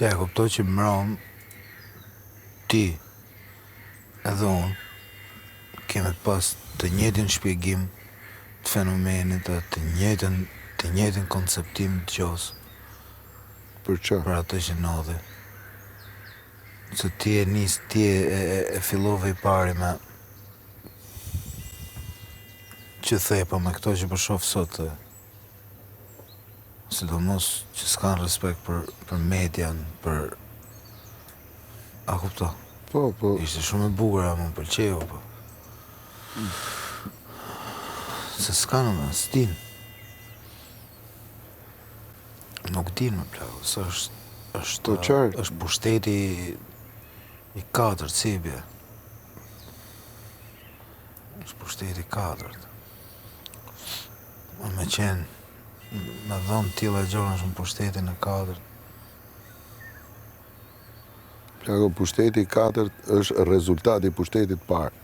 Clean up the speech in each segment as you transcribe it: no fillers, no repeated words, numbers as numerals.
Te e kuptoj që mram ti edhe unë kemi pas të njëjtin shpjegim të fenomenit, të njëjtin konceptim të gjos. Për çfarë? Për atë që ndodhi. Se ti e fillove i pari me që thepa me këto që për shoh sot, sidomos që s'kan respekt për median, për a kupto? Po. Ishte shumë e bukur, më pëlqeu, po. Se s'kan më, s'din. Nuk din më plako, se është pushteti i 4, si bje. Është pushteti i 4. Me qenë, me dhonë tila gjona është në pushtetin e 4. Plako, pushteti i 4 është rezultati i pushtetit parë.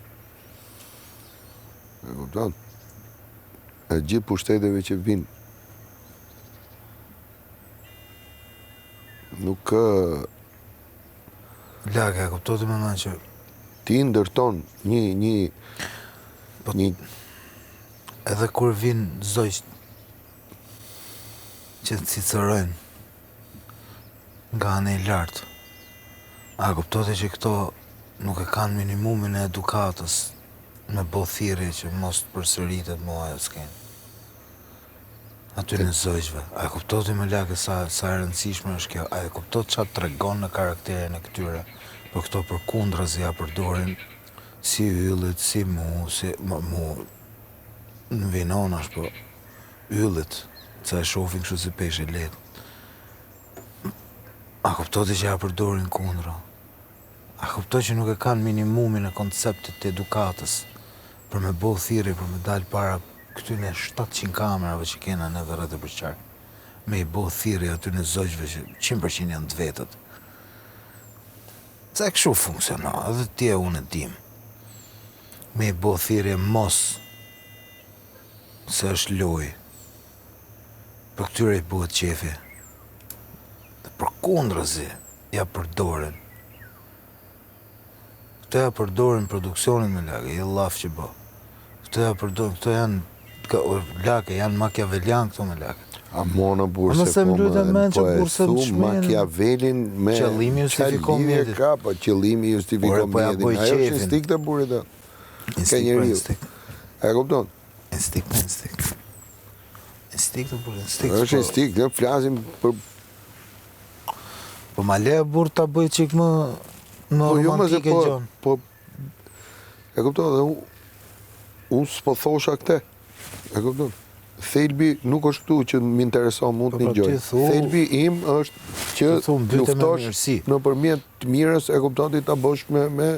E kupton? E gjithë pushteteve që vinë. Nuk... Laka, e kuptoti me në që... Ti ndërton një... Edhe kur vinë zojsht që të cicërojnë nga anë i lartë, a kuptoti që këto nuk e kanë minimumin e edukatës me bo thirrje që mos të përsëritet mua e s'kenë. Aty në zojshve. A e kuptoti me lake sa e rëndësishme është kjo? A e kuptot çfarë tregon në karakterin e këtyre? Po këto përkundrazi ja përdorin si yllit, si mu, në vinonash, po yllit, sa e shofin kështu si peshë i letë. A kuptoti që ja përdorin kundra? A kuptoj që nuk e kanë minimumin e konceptit të edukatës për me bo thirrje, për me dalë para këtyne 700 kamerave që kena në dhe rrët e përqarë, me i bo thirrje aty në zogjve që 100% janë të vetët. Se kështu funksiona, edhe ti e unë e dim. Me i bo thirrje mos se është loj, për këtyre i bëhet qefi. Dhe për kundrazi, ja përdoren. Këto ja përdoren produksionin me lake, i laf që bo. Këto ja përdoren, këto janë lake, janë Machiavellian këto me lake. A mona burse, po e thumë Machiavellin me qëllimi justifikon mjetit. Po qëllimi justifikon mjetit. Ajo është instinkt e burit e. Instinkt. E kupton? Instinkt. Instinkt e burit, instinkt. Është instinkt, ne flasim për... Po ma le e burë ta bëj qik më romantike gjonë. Po, e kupton, dhe unë s'po thosha këte. E kupton? Thelbi nuk është këtu që më intereson mund të një gjoj. Thelbi im është që luftosh në përmjet të mirës, e kupton ti ta bosh me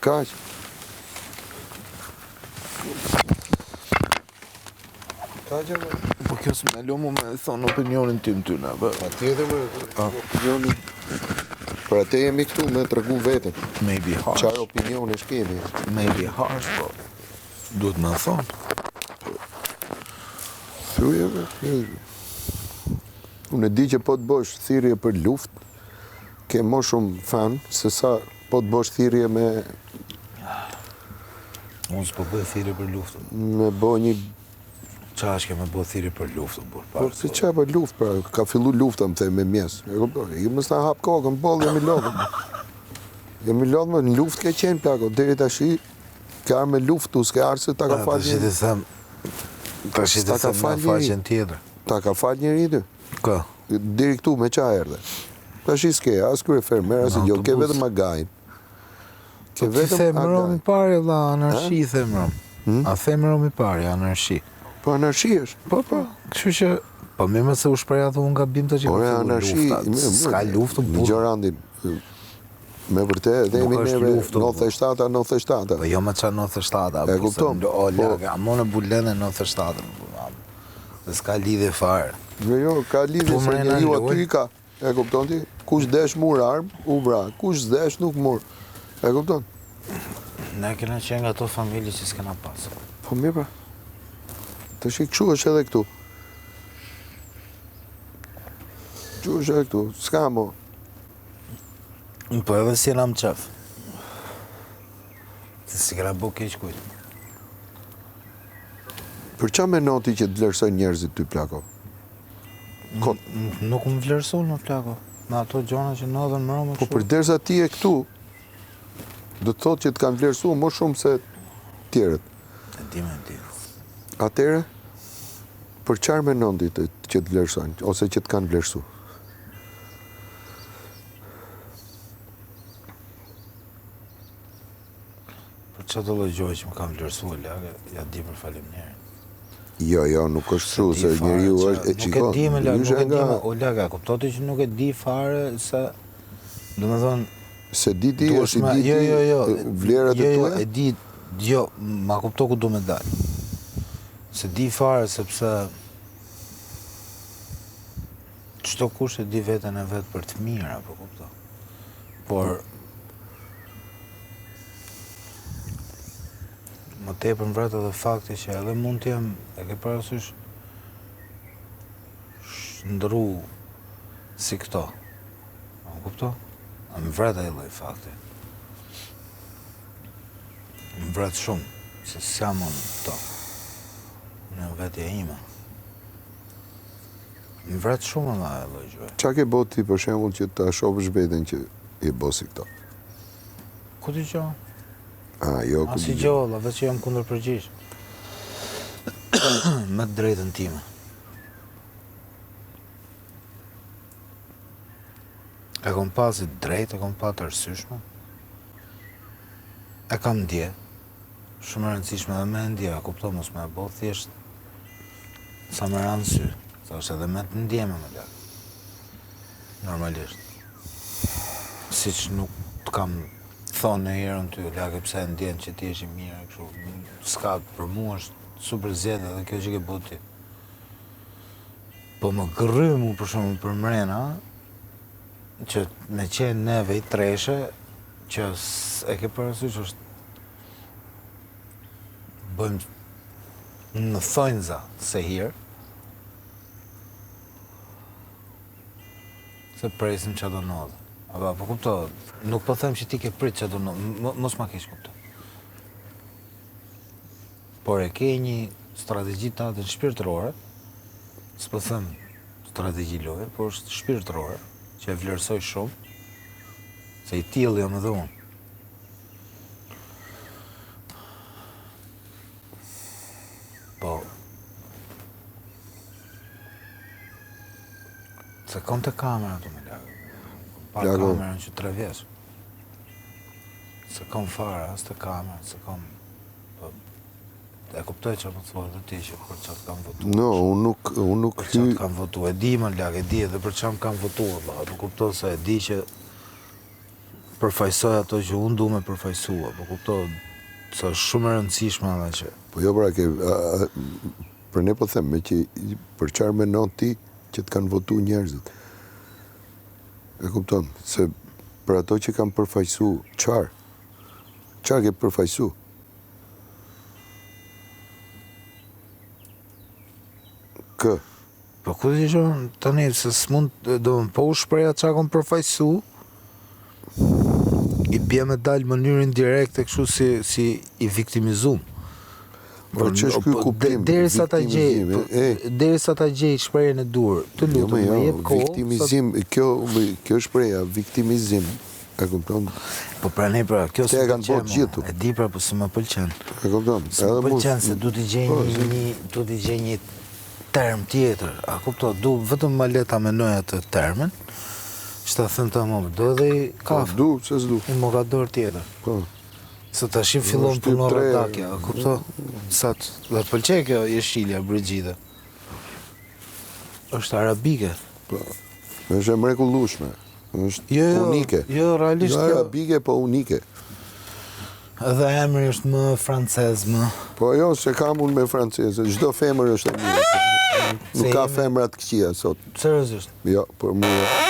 kaq. Po kjo s'me lo mu me thonë opinionin tim ty në. Pa tjetër me opinionin. Për atë jemi këtu me të regu vetën. Maybe harsh. Qarë opinioni shkemi. Maybe harsh, po. Duhet me thonë. Unë e di që po të bosh thirrje për luft, ke më shumë fan, se sa po të bosh thirrje me... Unë s'po bëj thirrje për luftën. Me bo një... Qa është ke me bëj thirrje për luftën, burë? Po, si qa për luft, pra, ka fillu lufta, më thej, me mjes. I mës na hap kokën, boll, jemi lodhën. Jemi lodhën, në luft ke qenë, plako, deri tashi, ka me luftu, s'ke arë se ta ka falë një... Ta shi të thëmë në faqen tjetër. Ta ka falë njëri ty? Ka? Diri këtu me qa erdhe. Ta shi s'ke, as kërë fermer, as gjo, ke vetëm agajnë. Ti themërom i pari, la, anarshi themërom. A themërom i pari, anarshi. Po anarshi është? Po. Kështu që, po me se u shpreja dhe unë nga bim të që ka fillu lufta. Ska luftë, bu. Një gjorandin, me vërtet, dhe jemi neve 97. Po jo me qa 97. E kuptom. O, lage, a më në bulene 97. Dhe s'ka lidhe farë. Jo, ka lidhe se njëri u aty ka. E kupton ti? Kush desh mur armë, u vra. Kush desh nuk mur. E kupton? Ne kena qenë nga to familje që s'kena pasë. Po mirë pra. Të shi këshu është edhe këtu. Qushe këtu, s'ka mo. Po edhe si jena më qef. Se si kena bo keq kujt. Për qa menon ti që të vlerësojnë njerëzit ty plako? Nuk më vlerëson më plako. Me ato gjona që ndodhen më rëmë Po përderisa ti e këtu, do të thotë që të kanë vlerësuar më shumë se tjerët. E di. Atëre, për çfarë mendon ti që të vlerësojnë ose që të kanë vlerësuar? Për çfarë do lloj gjoje që më kanë vlerësuar lagë, ja di për faleminderit. Jo, nuk është kështu se njeriu është Nuk e di më lagë, o lagë, kuptoti që nuk e di fare se domethënë se di ti është i di vlerat e tua? E di, ma kupto ku do me dal. Se di fare sepse çdo kush e di veten e vet për të mirë, apo kupto. Por më tepër më vret edhe fakti që edhe mund të jem, e ke parasysh, ndru si këto. A më kupto? Më vret ai lloj fakti. Më vret shumë, se s'jam unë këto. Në vetja ime. Më vret shumë edhe ai lloj gjë. Qa ke bot ti për shembull që ta shohësh veten që i bosi këto? Ku ti gjo? Jo, ku si gjo, veç që jam kundër përgjigj. Me të drejtën time. E kom pasi drejt, e kom pa të arsyeshme. E kam ndje. Shumë e rëndësishme dhe me ndje, e kupto mos me e bo thjesht sa më ranë sy. Sa është edhe me të ndjeme me lakë. Normalisht. Si që nuk të kam thonë në herën ty, lakë pse ndjen që ti eshi mirë, kështu. S'ka për mua është super zjedhe dhe kjo që ke boti. Po më gërry mu për shumë për mrena, që me qenë neve i treshe, që e ke parasysh është bëjmë në thonjza se hirë, se presim që do nodhe. Po kupto, nuk po them që ti ke prit që do nodhe, mos ma kesh kupto. Por e ke një strategji të atë shpirtërore, s'po them strategji loje, por është shpirtërore, që e vlerësoj shumë, se i tillë jam edhe unë. Po, se kom të kamera të me lagë. Pa kamerën që 3 vjeç. Se kom fare, as të kamera, se kom... E kuptoj që më të thua dhe ti që për qatë kam votu. No, unë nuk për qatë kam votu. E di më lagë, e di edhe për qatë kam votu. Nuk kuptoj se e di që përfajsoj ato që unë du me përfajsua. Po kuptoj se është shumë e rëndësishme edhe që... Po jo pra ke... Për ne po them, me që për qarë menon ti që të kanë votu njerëzit. E kupton, se për ato që kanë përfaqësu, qarë ke përfaqësu? Kë? Po ku ti shonë, tani, se s'mund, do më po u shpreja qa kom përfaqësu, i bje me dalë mënyrë indirekte kështu si i viktimizum. Po që është ky kuptim, derisa ta gjej shprehjen e dur, të lutem më jep kohë. Viktimizim, kjo shprehja, viktimizim, e kupton? Po pra ne pra, kjo s'më pëlqen. E di pra, po s'më pëlqen. E kupton? S'më pëlqen se du t'i gjej një term tjetër. A kupton? Du vetëm ma le ta menoj atë termin. Që ta them ta më, do edhe i kafë. Du, që s'du. I mogador tjetër. Po. Se të ashim fillon për në rëndakja, kupto? Dhe pëlqej kjo jeshilja, Brigida. është arabike. Po, është e mrekullueshme. Është unike. Jo, realisht jo arabike, po unike. Edhe emri është më francez, më... Po jo, se kam unë me franceze. Çdo femër është e mirë. Nuk ka femra të këqija sot. Seriozisht? Jo, për mua...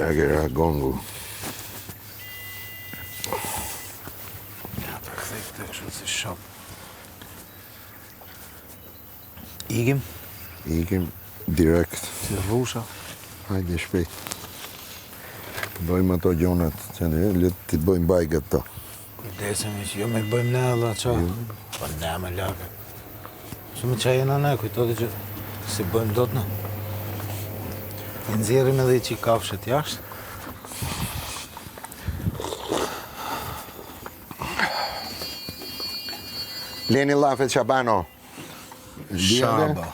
Lagera gongu. Ja, ta këthej këtë kështu si shop. Ikim? Ikim direkt. Si rrusha? Hajde shpejt. Bëjmë ato gjonat, që ne letë t'i bëjmë bajgët to. Kujdesemi që jo me bëjmë ne alla qa. Po ne me lake. Që me qa jena ne, kujtoti që si bëjmë dot në. I nxjerrim edhe i qi kafshet jashtë. Leni lafet Shabano. Shaba.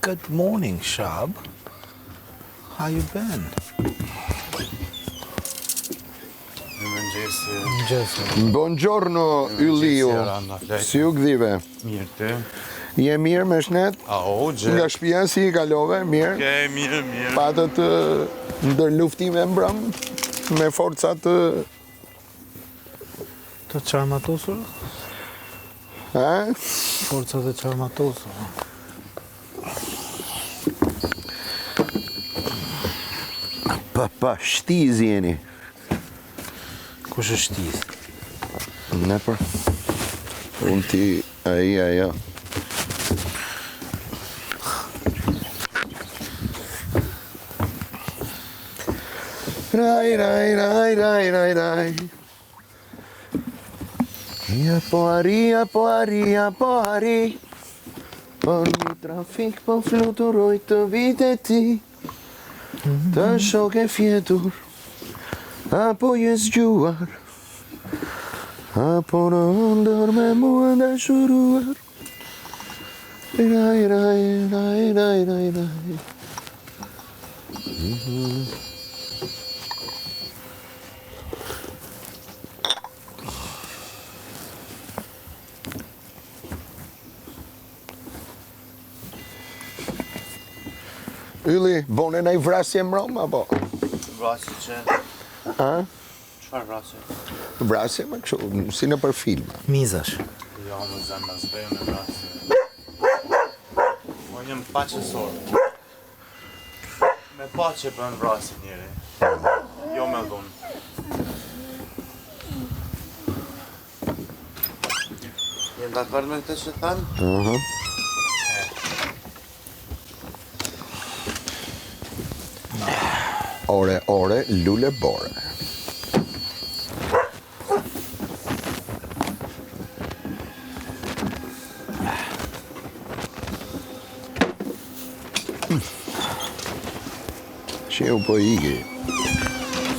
Good morning, Shab. How you been? Buongiorno, Yliu. Si u gdhive? Mirë të. Je mirë me shnet? Nga shtëpia si i kalove? Mirë? Mirë. Patët ndër luftime mbrëm me forcat Të qarmatosur? Ha? Forcat e qarmatosur. Pa, shtiz jeni. Kush është shtiz? Ne për. Unë ti, ajo. Raj. Ja po ari. Por një trafik po fluturoj të vite ti. Të shok e fjetur, apo je zgjuar, apo në ndër me mua dashuruar. Raj. Ylli, bone na i vrasje mrom, apo? Vrasje që? Ha? Qfar vrasje? Vrasje me kështu, si në për film. Mizash. Jo, më zemë, s'bejo me vrasje. Mo njëm paqësor. Me paqe për në vrasje njëri. Jo me dhunë. Jem dakord me këtë që thanë? Ore, lule bore. Që u po igi.